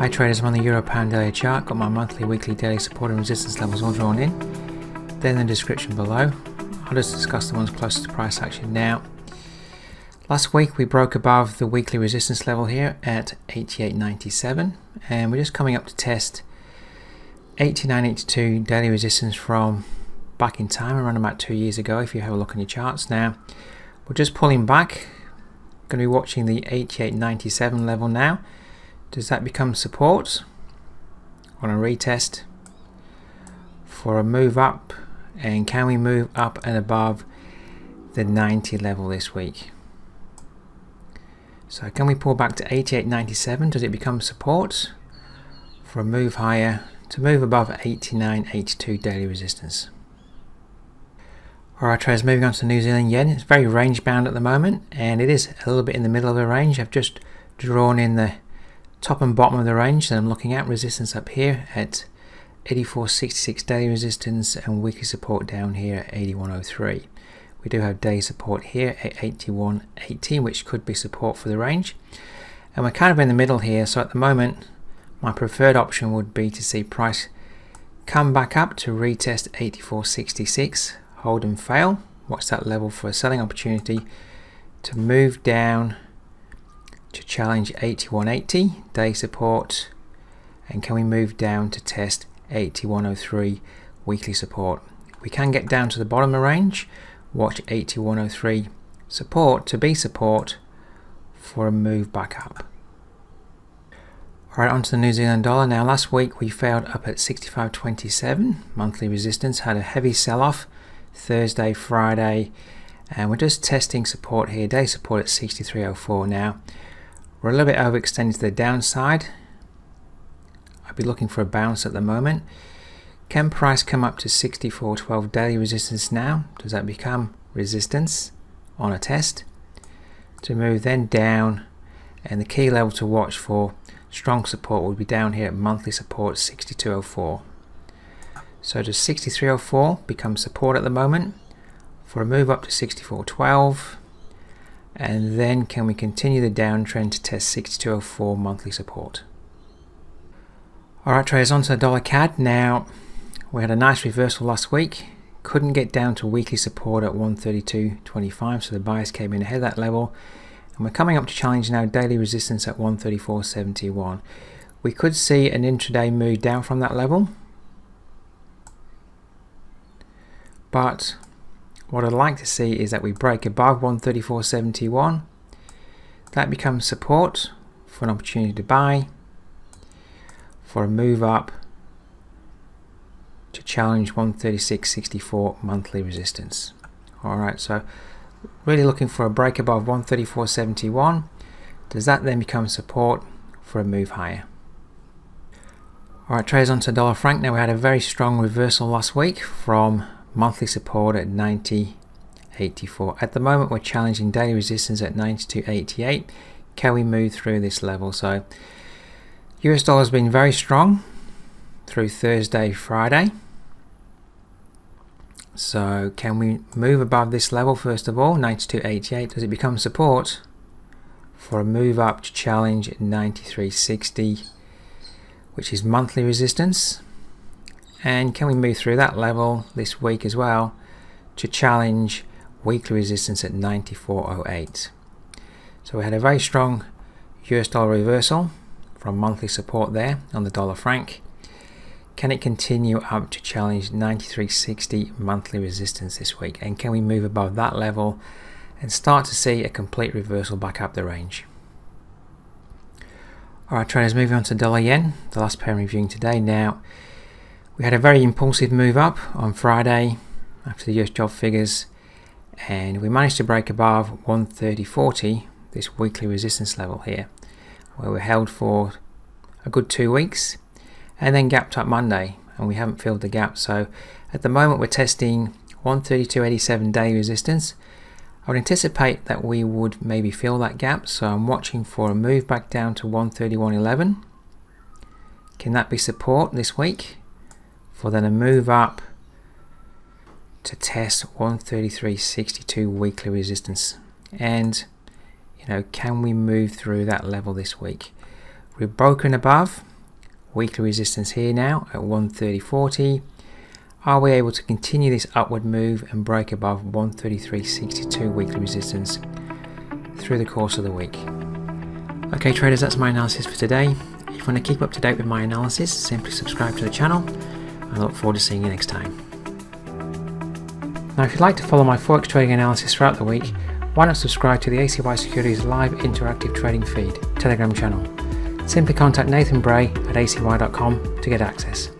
Hi traders, I'm on the Euro Pound daily chart, got my monthly, weekly, daily support and resistance levels all drawn in. Then in the description below, I'll just discuss the ones closest to price action now. Last week we broke above the weekly resistance level here at 88.97 and we're just coming up to test 89.82 daily resistance from back in time, around about 2 years ago if you have a look on your charts. Now we're just pulling back, going to be watching the 88.97 level now. Does that become support on a retest for a move up, and can we move up and above the 90 level this week? So can we pull back to 88.97? Does it become support for a move higher to move above 89.82 daily resistance? Alright traders, moving on to New Zealand yen. It's very range bound at the moment and it is a little bit in the middle of the range. I've just drawn in the top and bottom of the range that I'm looking at. Resistance up here at 84.66 daily resistance and weekly support down here at 81.03. We do have day support here at 81.80, which could be support for the range, and we're kind of in the middle here. So at the moment my preferred option would be to see price come back up to retest 84.66, hold and fail, watch that level for a selling opportunity to move down to challenge 81.80 day support, and can we move down to test 81.03 weekly support. We can get down to the bottom of range, watch 81.03 support to be support for a move back up. Alright, onto the New Zealand dollar now. Last week we failed up at 65.27 monthly resistance, had a heavy sell-off Thursday, Friday, and we're just testing support here, day support at 63.04 now. We're a little bit overextended to the downside. I'd be looking for a bounce at the moment. Can price come up to 64.12 daily resistance now? Does that become resistance on a test to move then down? And the key level to watch for strong support will be down here at monthly support 62.04. So does 63.04 become support at the moment for a move up to 64.12? And then can we continue the downtrend to test 62.04 monthly support? Alright traders, on to the dollar CAD. Now we had a nice reversal last week, couldn't get down to weekly support at 132.25, so the buyers came in ahead of that level, and we're coming up to challenge now daily resistance at 134.71. We could see an intraday move down from that level, but what I'd like to see is that we break above 134.71. That becomes support for an opportunity to buy for a move up to challenge 136.64 monthly resistance. Alright, so really looking for a break above 134.71. Does that then become support for a move higher? Alright traders, on to dollar franc. Now we had a very strong reversal last week from monthly support at 90.84. At the moment we're challenging daily resistance at 92.88. Can we move through this level? So US dollar has been very strong through Thursday, Friday. So can we move above this level first of all, 92.88? Does it become support for a move up to challenge 93.60, which is monthly resistance? And can we move through that level this week as well to challenge weekly resistance at 94.08? So we had a very strong US dollar reversal from monthly support there on the dollar franc. Can it continue up to challenge 93.60 monthly resistance this week? And can we move above that level and start to see a complete reversal back up the range? Alright traders, moving on to dollar yen, the last pair I'm reviewing today. Now we had a very impulsive move up on Friday after the US job figures, and we managed to break above 130.40, this weekly resistance level here, where we're held for a good 2 weeks and then gapped up Monday, and we haven't filled the gap. So at the moment we're testing 132.87 daily resistance. I would anticipate that we would maybe fill that gap, so I'm watching for a move back down to 131.11. Can that be support this week? For then a move up to test 133.62 weekly resistance. And can we move through that level this week? We've broken above weekly resistance here now at 130.40. Are we able to continue this upward move and break above 133.62 weekly resistance through the course of the week? Okay traders, that's my analysis for today. If you want to keep up to date with my analysis, simply subscribe to the channel. I look forward to seeing you next time. Now if you'd like to follow my forex trading analysis throughout the week, why not subscribe to the ACY Securities live interactive trading feed Telegram channel. Simply contact Nathan.bray at acy.com to get access.